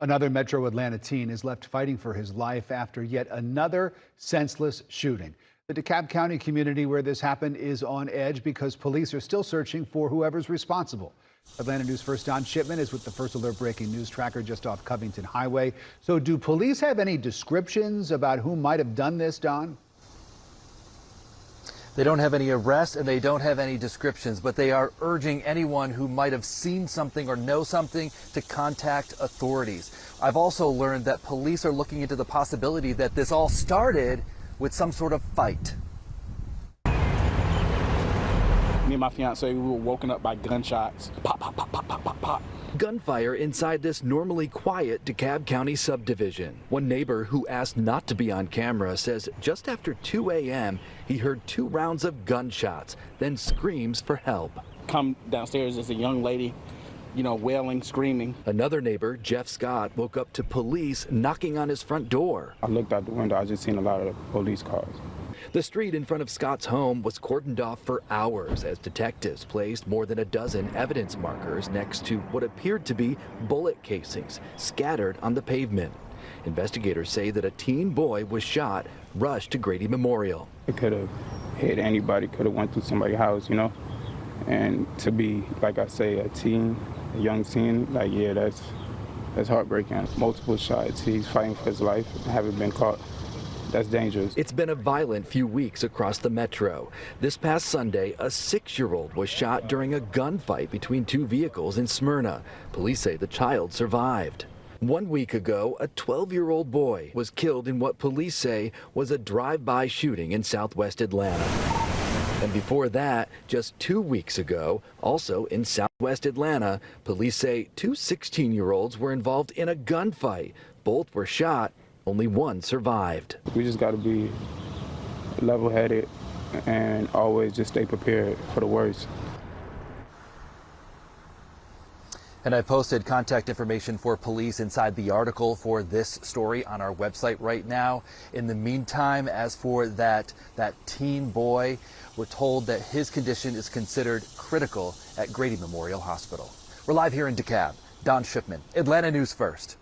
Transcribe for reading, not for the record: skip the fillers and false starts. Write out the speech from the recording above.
Another Metro Atlanta teen is left fighting for his life after yet another senseless shooting. The DeKalb County community where this happened is on edge because police are still searching for whoever's responsible. Atlanta News First Don Shipman is with the First Alert breaking news tracker just off Covington Highway. So do police have any descriptions about who might have done this, Don? They don't have any arrests and they don't have any descriptions, but they are urging anyone who might have seen something or know something to contact authorities. I've also learned that police are looking into the possibility that this all started with some sort of fight. Me and my fiance, we were woken up by gunshots. Pop, pop, pop, pop, pop, pop, pop. Gunfire inside this normally quiet DeKalb County subdivision. One neighbor who asked not to be on camera says just after 2 a.m. he heard 2 rounds of gunshots, then screams for help. Come downstairs, there's a young lady, wailing, screaming. Another neighbor, Jeff Scott, woke up to police knocking on his front door. I looked out the window, I just seen a lot of police cars. The street in front of Scott's home was cordoned off for hours as detectives placed more than a dozen evidence markers next to what appeared to be bullet casings scattered on the pavement. Investigators say that a teen boy was shot, rushed to Grady Memorial. It could have hit anybody, could have went through somebody's house, And to be, like I say, a young teen, that's heartbreaking. Multiple shots, he's fighting for his life, haven't been caught. That's dangerous. It's been a violent few weeks across the metro. This past Sunday, a 6-year-old was shot during a gunfight between 2 vehicles in Smyrna. Police say the child survived. 1 week ago, a 12-year-old boy was killed in what police say was a drive-by shooting in southwest Atlanta. And before that, just 2 weeks ago, also in southwest Atlanta, police say 2 16-year-olds were involved in a gunfight. Both were shot. Only one survived. We just got to be level-headed and always just stay prepared for the worst. And I posted contact information for police inside the article for this story on our website right now. In the meantime, as for that teen boy, we're told that his condition is considered critical at Grady Memorial Hospital. We're live here in DeKalb. Don Shipman, Atlanta News First.